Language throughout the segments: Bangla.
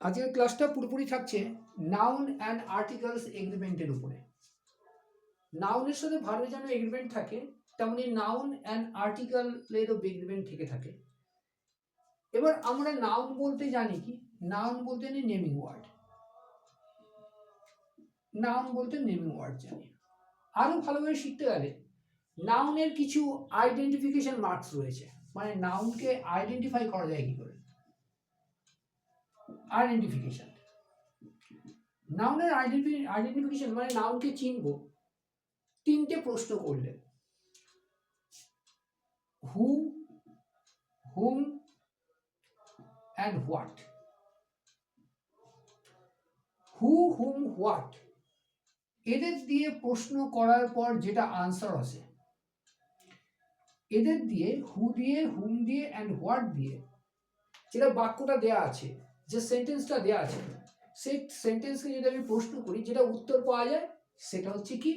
আজকের ক্লাসটা পুরোপুরি থাকছে নাউন অ্যান্ড আর্টিকেলস এগ্রিমেন্টের উপরে। নাউনের সাথে ভার্বের যেন এগ্রিমেন্ট থাকে, তেমনি নাউন অ্যান্ড আর্টিকেলেরও এগ্রিমেন্ট থেকে থাকে। এবার আমরা নাউন বলতে জানি কি? নাউন বলতে জানি নেমিং ওয়ার্ড। নাউন বলতে নেমিং ওয়ার্ড জানি। আরো ভালোভাবে শিখতে গেলে নাউনের কিছু আইডেন্টিফিকেশন মার্কস রয়েছে, মানে নাউনকে আইডেন্টিফাই করা যায় কি করে। আইডেন্টিফিকেশন, নাউনের আইডেন্টিফিকেশন মানে নাউনকে চিনবো তিনটে প্রশ্ন করলে: who, whom and what. Who, whom, what এদের দিয়ে প্রশ্ন করার পর যেটা আনসার আসে, এদের দিয়ে হু দিয়ে, হুম দিয়ে অ্যান্ড হোয়াট দিয়ে যেটা বাক্যটা দেয়া আছে, যে সেন্টেন্সটা দেয়া আছে, সেই সেন্টেন্সকে যদি আমি প্রশ্ন করি, যেটা উত্তর পাওয়া যায় সেটা হচ্ছে কি?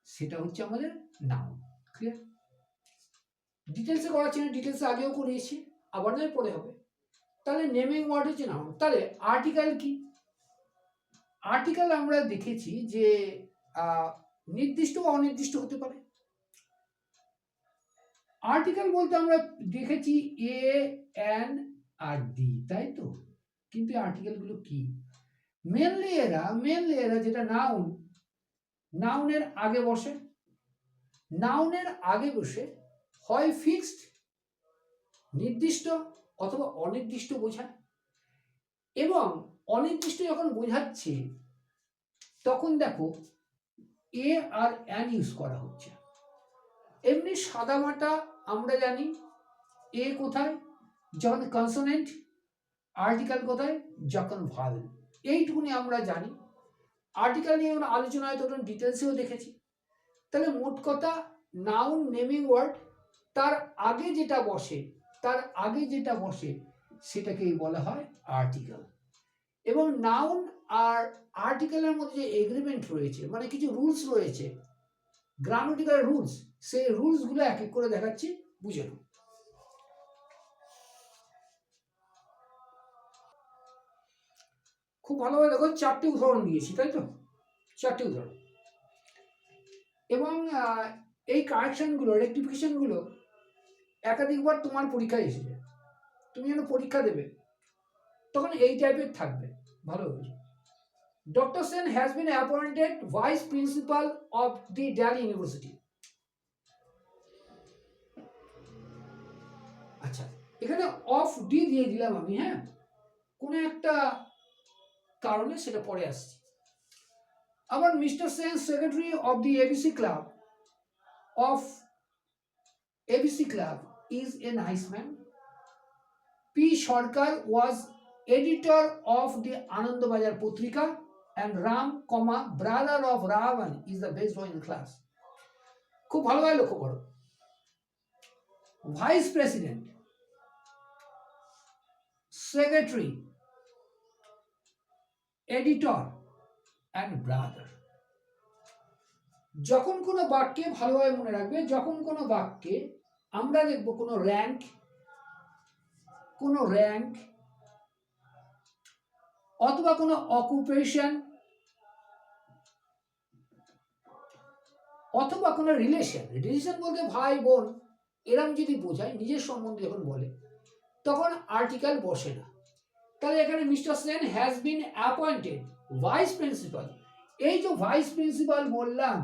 সেটা হচ্ছে আমাদের নাউন। ক্লিয়ার? ডিটেলসে করাচ্ছি না, ডিটেলসে আগেও করিয়েছি, আবার নয় পরে হবে। তাহলে নেমিং ওয়ার্ড হচ্ছে নাউন। তাহলে আর্টিকেল কি? আর্টিকেল আমরা দেখেছি যে নির্দিষ্ট বা অনির্দিষ্ট হতে পারে। আর্টিকেল বলতে আমরা দেখেছি এ, এন আর ডি, তাই তো? কিন্তু আর্টিকেলগুলো কি? মেনলি এরা যেটা নাউনের আগে বসে। নাউনের আগে বসে হয় ফিক্সড, নির্দিষ্ট অথবা অনির্দিষ্ট বোঝায়। এবং অনির্দিষ্ট যখন বোঝাচ্ছে তখন দেখো এ আর এন ইউজ করা হচ্ছে। এমনি সাদামাটা আমরা জানি এ কোথায়? যখন কনসোনেন্ট। আর্টিকেল কোথায়? যখন ভাওয়েল। এইটুকুনি আমরা জানি। আর্টিকেল নিয়ে আমরা আলোচনায় তখন ডিটেলসেও দেখেছি। তাহলে মোট কথা, নাউন নেমিং ওয়ার্ড তার আগে যেটা বসে সেটাকেই বলা হয় আর্টিকেল। এবং নাউন আর আর্টিকেলের মধ্যে যে এগ্রিমেন্ট রয়েছে, মানে কিছু রুলস রয়েছে, গ্রামাটিক্যাল রুলস, সেই রুলসগুলো এক এক করে দেখাচ্ছি, বুঝে নাও। খুব ভালোভাবে দেখো, চারটি উদাহরণ দিয়েছি, তাই তো? চারটি উদাহরণ। এবং এই কারেকশনগুলো, রেক্টিফিকেশনগুলো একাধিকবার তোমার পরীক্ষায় এসেছে। তুমি যখন পরীক্ষা দেবে তখন এই টাইপের থাকবে, ভালো হয়েছে। Dr. Sen has been appointed vice principal of the Delhi University. আচ্ছা, এখানে অফ ডি দিয়ে দিলাম আমি, হ্যাঁ, কোনো একটা কারণে, সেটা পরে আসছে। আবার mister Sen secretary of the ABC club is a nice man. P. Sarkar was editor of the Anandabazar Putrika, and Ram, brother of Ravan, is the best boy in class. খুব ভালোভাবে লক্ষ্য করো। Vice president, secretary, editor and brother. যখন কোনো বাক্যে, ভালোভাবে মনে রাখবে, যখন কোনো বাক্যে আমরা দেখব কোনো র্যাঙ্ক অথবা কোনো অকুপেশন অথবা কোনো রিলেশন বলতে ভাই বোন এরম যদি বোঝায়, নিজের সম্বন্ধে যখন বলে, তখন আর্টিকেল বসে না। তাহলে এখানে mister Sen has been appointed vice principal, এই যে ভাইস প্রিন্সিপাল বললাম,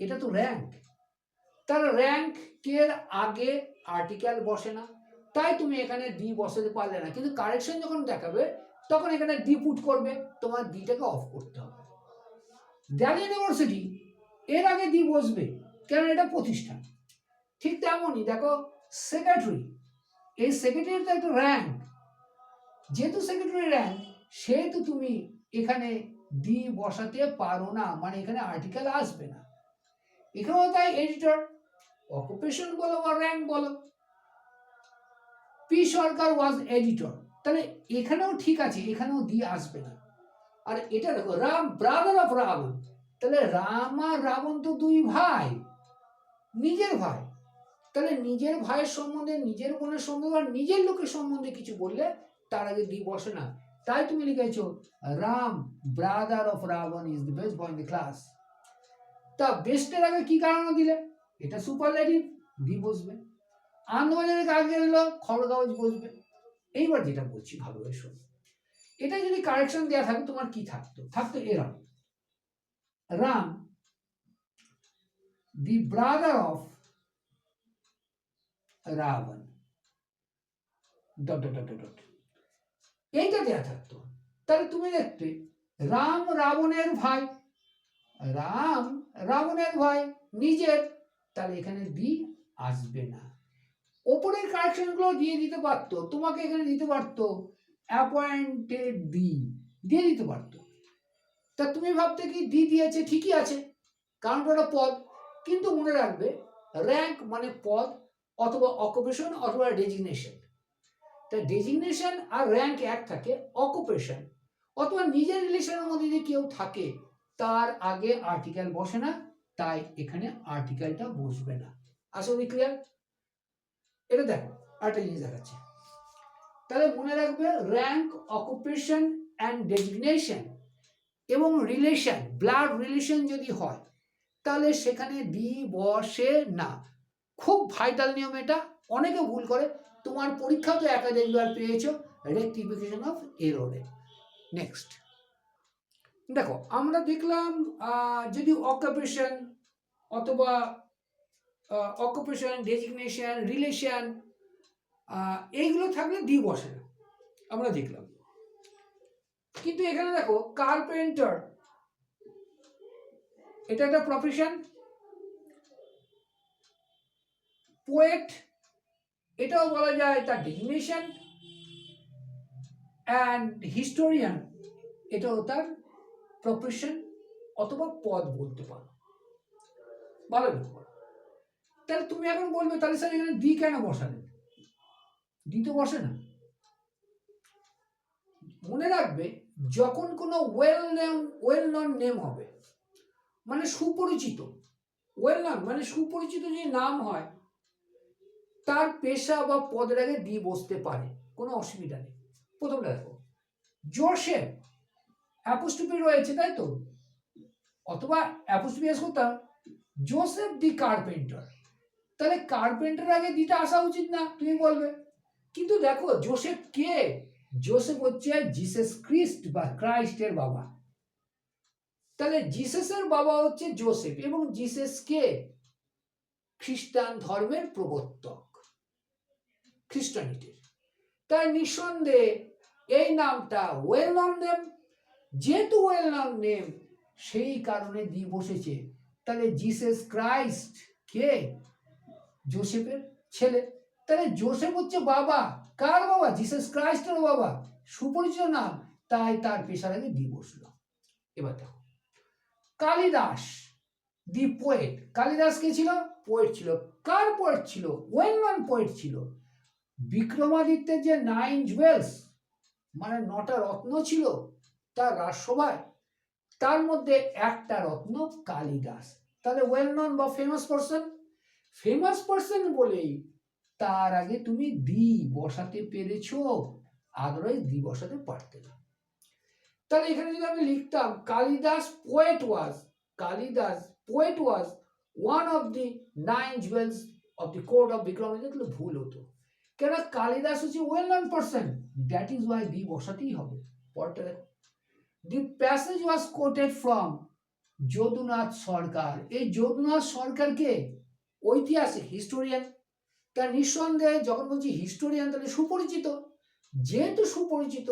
এটা তো র্যাঙ্ক। তার র্যাঙ্কের আগে আর্টিকেল বসে না, তাই তুমি এখানে ডি বসাতে পারলে না। কিন্তু কারেকশন যখন দেখাবে তখন এখানে ডি পুট করবে, তোমার ডিটাকে অফ করতে হবে। দিল্লি ইউনিভার্সিটি, এর আগে ডি বসবে, কারণ এটা প্রতিষ্ঠান। ঠিক তেমনই দেখো সেক্রেটারি, এই সেক্রেটারি তো একটা র্যাঙ্ক, যেহেতু সেক্রেটারি র্যাঙ্ক, সেহেতু তুমি এখানে ডি বসাতে পারো না, মানে এখানে আর্টিকেল আসবে না। এখানেও তাই, এডিটর, অকুপেশন বলো বা র্যাঙ্ক বলো। পি সরকার ওয়াজ এডিটর, তাহলে এখানেও ঠিক আছে, এখানেও ডি আসবে না। আর এটা দেখো রাম, ব্রাদার অফ রাবণ, তাহলে রাম আর রাবণ তো দুই ভাই, নিজের ভাই। তাহলে নিজের ভাইয়ের সম্বন্ধে, নিজের বোনের সম্বন্ধে আর নিজের লোকের সম্বন্ধে কিছু বললে তার আগে ডি বসে না, তাই তুমি লিখেছো Ram brother of Ravan is the best boy in the class. তা বেস্টের আগে কি কারণ দিলে? এটা সুপারলেটিভ, দি বসবে। আনন্দবাজারের আগে এলো খড়গকাগজ বসবে। এইবার যেটা বলছি ভালোভাবে শোনো, এটা যদি কারেকশন দেওয়া থাকে তোমার কি থাকতো? থাকতো এরকম, Ram the brother of Ravan dot dot dot dot, এইটা দেওয়া থাকতো। তাহলে তুমি দেখতে রাম রাবণের ভাই, রাম রাবণের ভাই নিজের, তাহলে এখানে দি আসবে না। ওপরের কারেকশন গুলো দিয়ে দিতে পারতো, তোমাকে এখানে দিতে পারতো অ্যাপয়েন্টেড দি দিয়ে দিতে পারতো। তা তুমি ভাবতে কি দি দিয়েছে ঠিকই আছে, কারণ ওটা পদ। কিন্তু মনে রাখবে র্যাঙ্ক মানে পদ অথবা অকুপেশন অথবা ডেজিগনেশন। তা ডেজিগনেশন আর র্যাঙ্ক এক থাকে, অকুপেশন অথবা নিজের রিলেশনের মধ্যে যদি কেউ থাকে তার আগে আর্টিকেল বসে না, তাই এখানে আর্টিকেলটা বসবে না। আসলে ক্লিয়ার? এটা দেখো আরেকটা জিনিস দেখাচ্ছে, তাহলে মনে রাখবে র্যাঙ্ক, অকুপেশন অ্যান্ড ডেজিগনেশন এবং রিলেশন, ব্লাড রিলেশন যদি হয় তাহলে সেখানে দি বসে না। খুব ভাইটাল নিয়ম এটা, অনেকে ভুল করে। তোমার পরীক্ষা তো একাধিকবার পেয়েছো রেকটিফিকেশন অফ এররে। নেক্সট দেখো, আমরা দেখলাম যদি অকুপেশন অথবা অকুপেশন, ডেজিগনেশন, রিলেশন এইগুলো থাকলে দি বসে না, আমরা দেখলাম। কিন্তু এখানে দেখো কার্পেন্টার, এটা একটা প্রফেশন। পোয়েট, এটাও বলা যায় তার ডেজিগনেশন। অ্যান্ড হিস্টোরিয়ান, এটাও তার প্রফেশন অথবা পদ বলতে পারো। ভালো লক্ষ্য করো। তাহলে তুমি এখন বলবে তাহলে স্যার এখানে দি কেন বসালেন? দি তো বসে না। মনে রাখবে যখন কোনো ওয়েল নন নেম হবে, মানে সুপরিচিত, ওয়েল নন মানে সুপরিচিত যে নাম হয়, তার পেশা বা পদের আগে দি বসতে পারে, কোনো অসুবিধা নেই। প্রথমটা দেখো, জোসেফ অ্যাপোস্ট্রফি রয়েছে তাই তো, অথবা অ্যাপোস্ট্রফি এস করতাম জোসেফ দি কার্পেন্টার, তাহলে কার্পেন্টার আগে দিটা আসা উচিত না, তুমি বলবে। কিন্তু দেখো জোসেফ কে? জোসেফ হচ্ছে জিসাস খ্রিস্ট বা ক্রাইস্টের বাবা। তাহলে জিসাসের বাবা হচ্ছে জোসেফ এবং জিসাস কে? খ্রিস্টান ধর্মের প্রবর্তক, খ্রিস্টানিটির। তাই নিঃসন্দেহে এই নামটা ওয়েল নন নেম, যেহেতু ওয়েল নন নেম সেই কারণে দি বসেছে। তাহলে জিসাস ক্রাইস্ট কে? জোসেফের ছেলে। তাহলে জোসেফ হচ্ছে বাবা, কার বাবা? জিসাস ক্রাইস্টের বাবা, সুপরিচিত নাম, তাই তার পেশার আগে দি বসলো। এবার দেখো কালিদাস দি পোয়েট, কালিদাস কে ছিল? পোয়েট ছিল। কার পোয়েট ছিল? ওয়েল নন পোয়েট ছিল। বিক্রমাদিত্যের যে 9 জুয়েলস মানে 9টা রত্ন ছিল তার রাজসভায়, তার মধ্যে একটা রত্ন কালিদাস। তাহলে ওয়েল নন বা ফেমাস পারসন, ফেমাস পারসন বলেই তার আগে তুমি দি বসাতে পেরেছো, আদারওয়াইজ দি বসাতে পারতে না। তাহলে এখানে যদি আমি লিখতাম Kalidas poet was, Kalidas poet was one of the 9 jewels of the court of Vikramaditya, তাহলে ভুল হতো। কেন? কালিদাস হচ্ছে well known person, that is why the বসাতেই হবে। পরটা দেখো, the passage was quoted from Jadunath Sarkar. এই যদুনাথ সরকারকে ঐতিহাসিক, হিস্টোরিয়ান। তার নিঃসন্দেহে যখন বলছি হিস্টোরিয়ান তাহলে সুপরিচিত, যেহেতু সুপরিচিত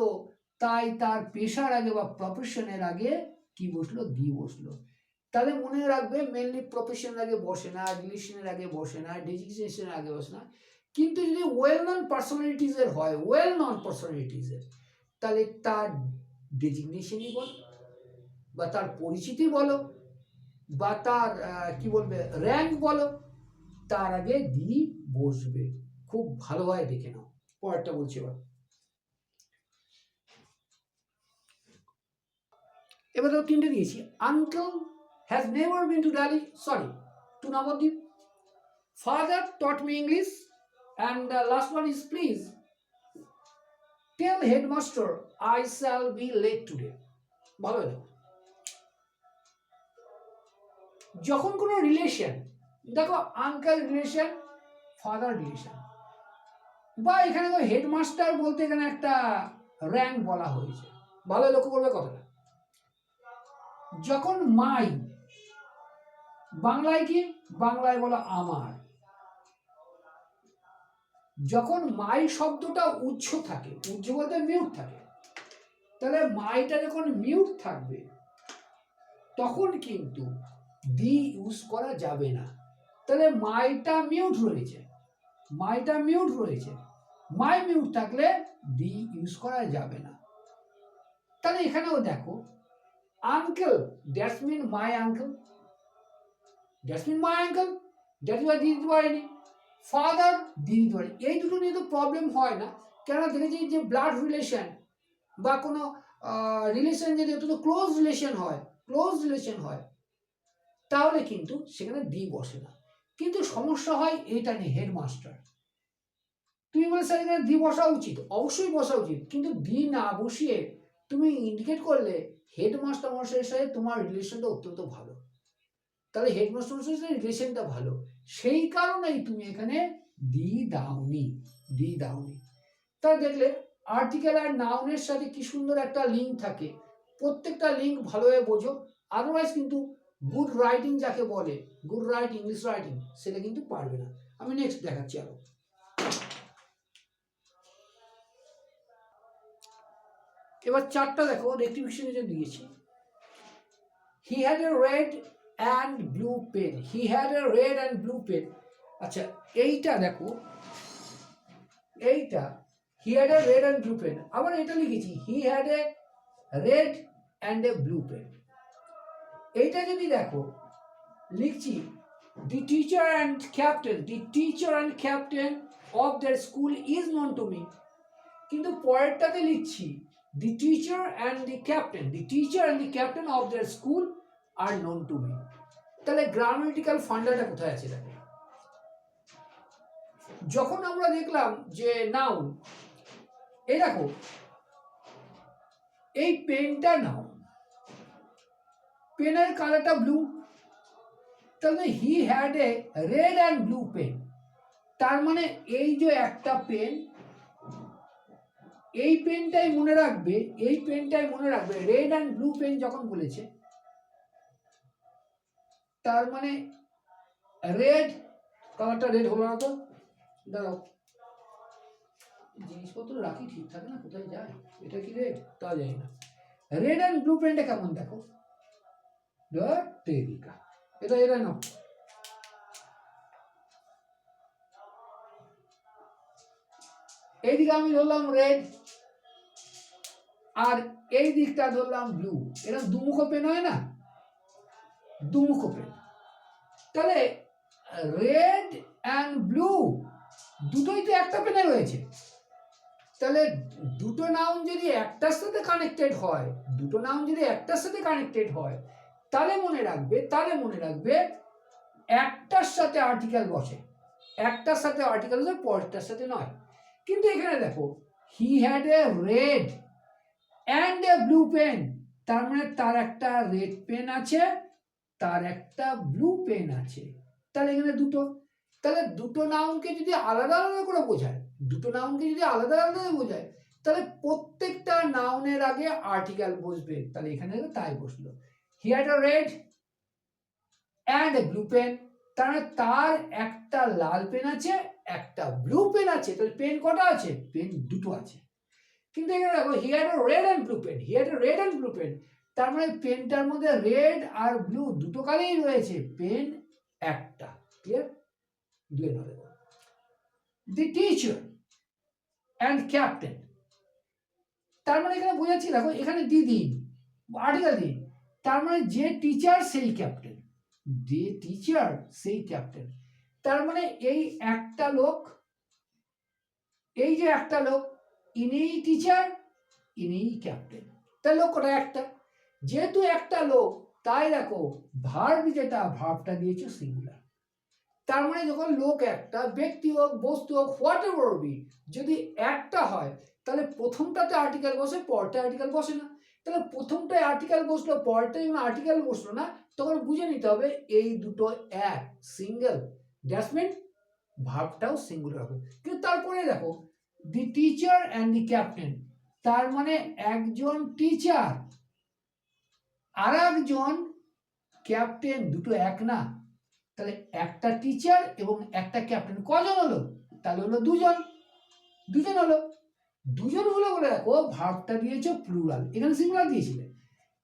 তাই তার পেশার আগে বা প্রফেশনের আগে কি বসলো? দি বসলো। তাহলে মনে রাখবে মেনলি প্রফেশনের আগে বসে না, রিলেশনের আগে বসে না, ডেজিগনেশনের আগে বসে না। কিন্তু যদি ওয়েল নন পার্সোনালিটিজের হয়, ওয়েল নন পার্সোনালিটিজের, তাহলে তার ডেজিগনেশনই বলো বা তার পরিচিতি বলো বা তার কি বলবে র্যাঙ্ক বলো, তার আগে দি বসবে। খুব ভালোভাবে দেখে নাও। পরেরটা বলছি এবার তো 3টে দিয়েছি। Uncle has never been to Delhi, sorry, to Nabadwip. Father taught me English, and the last one is please tell headmaster I shall be late today. ভালো দেখো, যখন কোনো রিলেশন, দেখো আঙ্কেল রিলেশন, ফাদার রিলেশন, বা এখানে হেডমাস্টার বলতে এখানে একটা র্যাঙ্ক বলা হয়েছে, ভালো লক্ষ্য করবে কথাটা। যখন মাই, বাংলায় কি, বাংলায় বলো আমার, যখন মাই শব্দটা উচ্চ থাকে, উচ্চ বলতে মিউট থাকে, তাহলে মাইটা যখন মিউট থাকবে তখন কিন্তু দি ইউজ করা যাবে না। তাহলে মাইটা মিউট রয়েছে, মাইটা মিউট রয়েছে, মাই মিউট থাকলে দি ইউজ করা যাবে না। তাহলে এখানেও দেখো uncle, that's mean my uncle, that's mean my uncle, that's why দিয়ে দিতে পারেনি। ফাদার দিয়ে দিতে পারে, এই দুটো নিয়ে তো প্রবলেম হয় না। কেন দেখেছি যে ব্লাড রিলেশন বা কোনো রিলেশন যদি অত্যন্ত ক্লোজ রিলেশন হয়, ক্লোজ রিলেশন হয়, তাহলে কিন্তু সেখানে দি বসে না। কিন্তু সমস্যা হয় এইটা নিয়ে, হেডমাস্টার, তুমি বলে স্যার এখানে দি বসা উচিত, অবশ্যই বসা উচিত, কিন্তু দি না বসিয়ে তুমি ইন্ডিকেট করলে হেডমাস্টার মশাইয়ের সাথে তোমার রিলেশনটা অত্যন্ত ভালো, তাহলে হেডমাস্টার মশাইয়ের সাথে রিলেশনটা ভালো, সেই কারণেই তুমি এখানে দি দাওনি, দি দাওনি। তাই দেখলে আর্টিকেল আর নাউনের সাথে কি সুন্দর একটা লিঙ্ক থাকে, প্রত্যেকটা লিঙ্ক ভালোভাবে বোঝো, আদারওয়াইজ কিন্তু গুড রাইটিং যাকে বলে, গুড রাইটিং, ইংলিশ রাইটিং, সেটা কিন্তু পারবে না। আমি নেক্সট দেখাচ্ছি আরো। এবার চারটা দেখো, রেক্টিফিকেশনে যে দিয়েছি, he had a red and blue pen, he had a red and blue pen. আচ্ছা এইটা দেখো, এইটা he had a red and blue pen, আবার এটা লিখেছি he had a red and a blue pen. এইটা যদি দেখো লিখছি the teacher and captain, the teacher and captain of their school is known to me, কিন্তু পরেরটাতে লিখছি the teacher and the captain, the teacher and the captain of their school are known to me. তাহলে গ্রামাটিক্যাল ফান্ডাটা কোথায় আছে দেখো, যখন আমরা দেখলাম যে নাউন, এই দেখো এই পেনটা নাউন, পেনের কালারটা ব্লু, তাহলে he had a red and blue pen, তার মানে এই যে একটা পেন, এই পেনটাই মনে রাখবে, এই পেনটাই মনে রাখবে, রেড অ্যান্ড ব্লু পেন যখন বলেছে, তার মানে রেড, কালারটা রেড হলো না তো, দাঁড়াও জিনিসপত্র রাখি ঠিক থাকে না, কোথায় যায়, এটা কি রেড, তা যায় না। রেড অ্যান্ড ব্লু পেনটা কেমন দেখো, এটা এটা না, এইদিকে আমি ধরলাম রেড আর এই দিকটা ধরলাম ব্লু, এরকম দুমুখ পেন হয় না, দুমুখ পেন। তাহলে রেড অ্যান্ড ব্লু দুটোই তো একটা পেনে রয়েছে, তাহলে দুটো নাউন যদি একটার সাথে কানেক্টেড হয়, দুটো নাউন যদি একটার সাথে কানেক্টেড হয়, তাহলে মনে রাখবে, তাহলে মনে রাখবে একটার সাথে আর্টিকেল বসে, একটার সাথে আর্টিকেল বসে, পরেরটার সাথে নয়। কিন্তু এখানে দেখো he had a red and a blue pen, তার মানে তার একটা রেড পেন আছে, তার একটা ব্লু পেন আছে, তাহলে এখানে দুটো, তাহলে দুটো নাউনকে যদি আলাদা আলাদা করে বোঝায়, দুটো নাউনকে যদি আলাদা আলাদা বোঝায়, তাহলে প্রত্যেকটা নাউনের আগে আর্টিকেল বসবে, তাহলে এখানে তাই বসলো, he had a red and a blue pen, তার মানে তার একটা লাল পেন আছে, একটা ব্লু পেন আছে, তাহলে পেন কটা আছে, পেন দুটো আছে। কিন্তু এখানে দেখো he had a red and blue pen, he had a red and blue pen, তার মানে পেনটার মধ্যে রেড আর ব্লু দুটো কালারই রয়েছে, পেন একটা, ক্লিয়ার, দুই নয়। দি টিচার অ্যান্ড ক্যাপ্টেন, তার মানে এখানে বোঝাচ্ছি দেখো, এখানে দিদি আর্টিকেল দিন, তার মানে যে টিচার সেই ক্যাপ্টেন, যে টিচার সেই ক্যাপ্টেন, তার মানে এই একটা লোক, এই যে একটা লোক, ইনিই টিচার, ইনিই ক্যাপ্টেন, তার লোক কটা একটা, যেহেতু একটা লোক, তাই দেখো ভার্ব যেটা, ভার্বটা দিয়েছে সিঙ্গুলার, তার মানে যখন লোক একটা, ব্যক্তি হোক, বস্তু হোক, হোয়াট এভার বি, যদি একটা হয়, তাহলে প্রথমটাতে আর্টিকেল বসে, পরটা আর্টিকেল বসে না। তাহলে প্রথমটায় আর্টিকেল বসলো, পরটায় যখন আর্টিকেল বসলো না, তখন বুঝে নিতে হবে এই দুটো এক, সিঙ্গেল। দ্যাটস মিন ভার্বটাও সিঙ্গুলার হবে। কিন্তু তারপরে দেখো দি টিচার অ্যান্ড দি ক্যাপ্টেন, তার মানে একজন টিচার আর একজন ক্যাপ্টেন, দুটো এক না। তাহলে একটা টিচার এবং একটা ক্যাপ্টেন কজন হলো? তাহলে হলো দুজন, দুজন হলো। দুজন হলো বলে দেখো ভার্বটা দিয়েছে প্লুরাল, এখানে সিঙ্গুলার দিয়েছিলে।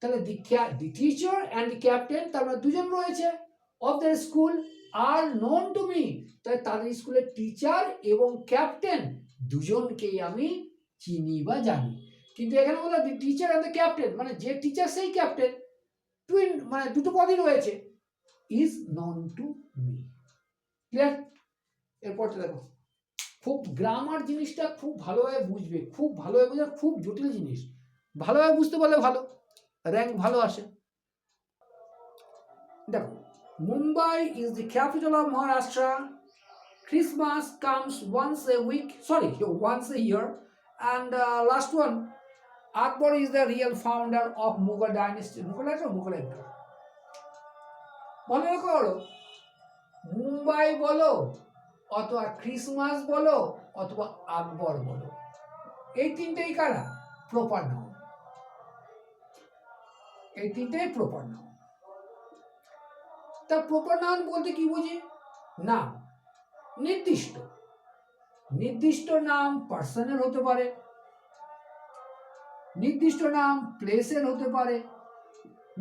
তাহলে দি টিচার অ্যান্ড দি ক্যাপ্টেন, তার মানে দুজন রয়েছে। Of the school are known to me, তাহলে তাদের স্কুলের টিচার এবং ক্যাপ্টেন দুজনকেই আমি চিনি বা জানি। কিন্তু এখানে বললো দি টিচার অ্যান্ড দ্য ক্যাপ্টেন, মানে যে টিচার সেই ক্যাপ্টেন, টুইন মানে দুটো পদই রয়েছে, is known to me. Clear? এরপরটা দেখো, খুব গ্রামার জিনিসটা খুব ভালোভাবে বুঝবে, খুব ভালোভাবে বুঝবে, খুব জটিল জিনিস, ভালোভাবে বুঝতে পারলে ভালো, র্যাঙ্ক ভালো আসে। দেখো, Mumbai is the capital of Maharashtra, Christmas comes once a week, sorry, once a year, and last one, Akbar is the real founder of Mughal dynasty. Mughal Empire. মনে করো মুম্বাই বলো অথবা ক্রিসমাস বলো অথবা আকবর বলো, এই তিনটেই কারা? Proper noun. এই তিনটেই প্রপার নাউন। তা প্রপার নাউন বলতে কি বুঝি? নাম, নির্দিষ্ট। নির্দিষ্ট নাম পার্সনের হতে পারে, নির্দিষ্ট নাম প্লেসের হতে পারে,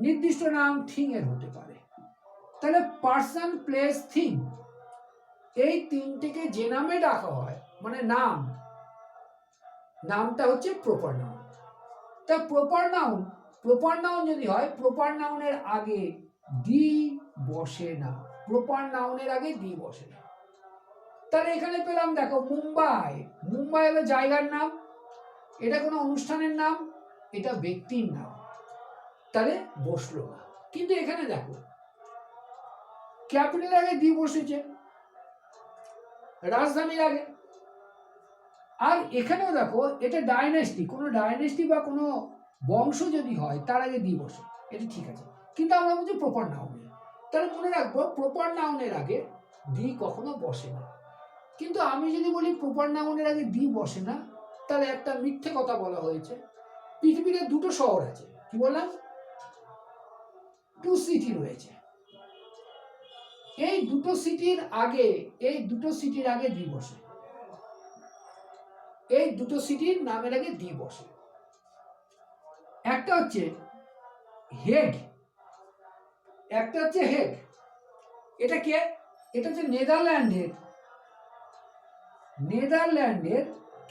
নির্দিষ্ট নাম থিং এর হতে পারে। তাহলে পার্সন, প্লেস, থিং, এই তিনটেকে যে নামে ডাকা হয় মানে নাম, নামটা হচ্ছে প্রপার নাউন। তা প্রপার নাউন যদি হয়, প্রপার নাউনের আগে দি বসে না, প্রপার নাউনের আগে দি বসে না। তাহলে এখানে পেলাম দেখো মুম্বাই, মুম্বাই হলো জায়গার নাম, এটা কোনো অনুষ্ঠানের নাম, এটা ব্যক্তির নাম, তাহলে বসলো না। কিন্তু এখানে দেখো ক্যাপিটালের আগে দি বসেছে, রাজধানীর আগে। আর এখানেও দেখো এটা ডাইনেস্টি, কোনো ডাইনেস্টি বা কোনো বংশ যদি হয় তার আগে দি বসে, এটা ঠিক আছে। কিন্তু আমরা বলছি প্রপার নাউনে, তাহলে মনে রাখবো প্রপার নাউনের আগে দি কখনো বসে না। কিন্তু আমি যদি বলি প্রপার নাউনের আগে দি বসে না, তাহলে একটা মিথ্যে কথা বলা হয়েছে। পৃথিবীতে দুটো শহর আছে, কি বললাম? টু সিটি রয়েছে। এই দুটো সিটির আগে দি বসে, এই দুটো সিটির নামের আগে দি বসে। একটা হচ্ছে হেগ, একটা হচ্ছে হেগ। এটা কে? এটা হচ্ছে নেদারল্যান্ডের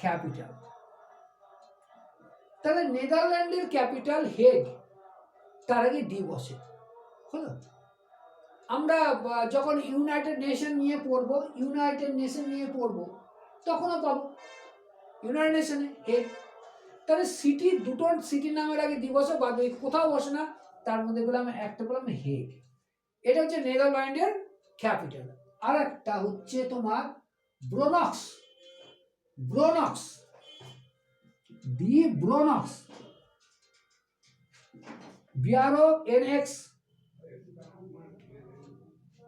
ক্যাপিটাল। তাহলে নেদারল্যান্ডের ক্যাপিটাল হেগ, তার আগে দি বসে। হলো? আমরা যখন ইউনাইটেড নেশন নিয়ে পড়বো তখনও পাবো ইউনাইটেড নেশনে হেগ। তাহলে দুটো সিটির নামের আগে দি বসে, বাদ কোথাও বসে না। তার মধ্যে বললাম একটা বললাম হেগ, এটা হচ্ছে নেদারল্যান্ডের ক্যাপিটাল। আর একটা হচ্ছে তোমার ব্রোনক্স, BRONX।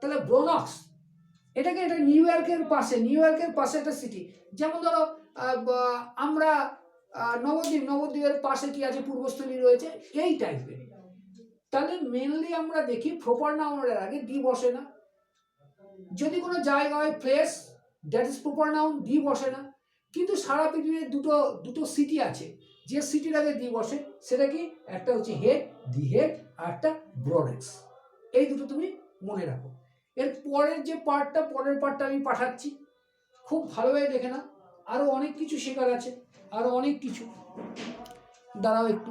তাহলে ব্রোনক্স, এটা নিউ ইয়র্কের পাশে একটা সিটি। যেমন ধরো আমরা নবদ্বীপের পাশে কি আছে, পূর্বস্থলী রয়েছে, এই টাইপের। তাহলে মেনলি আমরা দেখি প্রপার নাউনের আগে দি বসে না। যদি কোনো জায়গা হয় place, that is proper noun, the বসে না। কিন্তু সারা পৃথিবীর দুটো সিটি আছে যে সিটির আগে দি বসে, সেটা কি? একটা হচ্ছে হেগ, দি হেগ, আর একটা ব্রোনেক্স। এই দুটো তুমি মনে রাখো। এর পরের পার্টটা আমি পাঠাচ্ছি, খুব ভালোভাবে দেখে না, আরো অনেক কিছু শেখার আছে, আরো অনেক কিছু। দাঁড়াও একটু।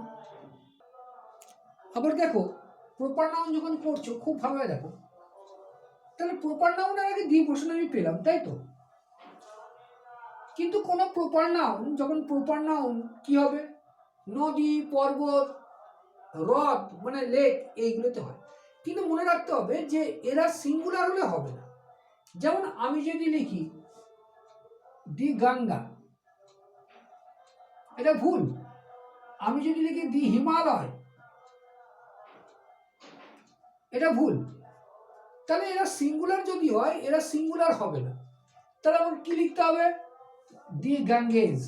আবার দেখো প্রপার নাউন যখন পড়ছো খুব ভালোভাবে দেখো, তাহলে প্রপার নাউনের আগে দি বসে আমি পেলাম, তাই তো? কিন্তু কোন প্রপার নাউন যখন প্রপার নাউন কি হবে? নদী, পর্বত, হ্রদ মানে লেক, এইগুলোতে হয়। কিন্তু মনে রাখতে হবে যে এরা সিঙ্গুলার হলে হবে না। যেমন আমি যদি লিখি দি গঙ্গা, এটা ভুল। আমি যদি লিখি দি হিমালয়, এটা ভুল। তাহলে এরা সিঙ্গুলার যদি হয়, এরা সিঙ্গুলার হবে না। তাহলে আমাকে কি লিখতে হবে? দি গাঙ্গেজ।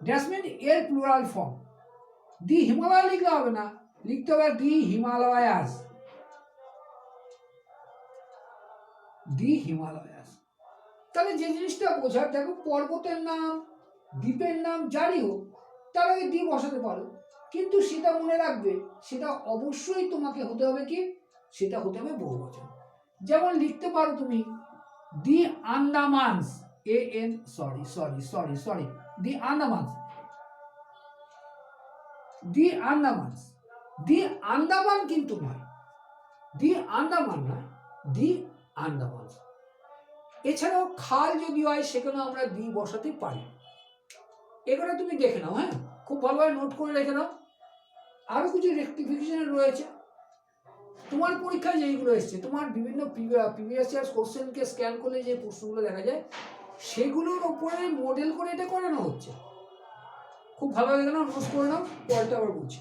দ্যাটস মিন এর প্লুরাল ফর্ম। দি হিমালয় লিখলে হবে না, লিখতে হবে দি হিমালয়াস। দি হিমালয়াস। তাহলে যে জিনিসটা বোঝার, দেখো পর্বতের নাম, দ্বীপের নাম যারই হোক, তার আগে দি বসাতে পারো, কিন্তু সেটা মনে রাখবে, সেটা অবশ্যই তোমাকে হতে হবে কি, সেটা হতে হবে বহুবচন। যেমন লিখতে পারো তুমি দি আন্দামানস, দি আন্দামানস, দি আন্দামানস, দি আন্দামান কিন্তু নয়, দি আন্দামান নয়, দি আন্দামানস। এছাড়াও খাল যদি হয় সেখানেও আমরা দি বসাতে পারি। এগুলো তুমি দেখে নাও, হ্যাঁ, খুব ভালোভাবে নোট করে রেখে নাও। আরো কিছু রেকটিফিকেশন রয়েছে তোমার পরীক্ষায়, যেইগুলো এসছে তোমার বিভিন্ন প্রিভিয়াস ইয়ার কোশ্চেনকে স্ক্যান করলে যে প্রশ্নগুলো দেখা যায়, সেগুলোর উপরে মডেল করে এটা করানো হচ্ছে। খুব ভালোভাবে দেখে নাও, নোট করে নাও, পরেরটা আবার বলছি।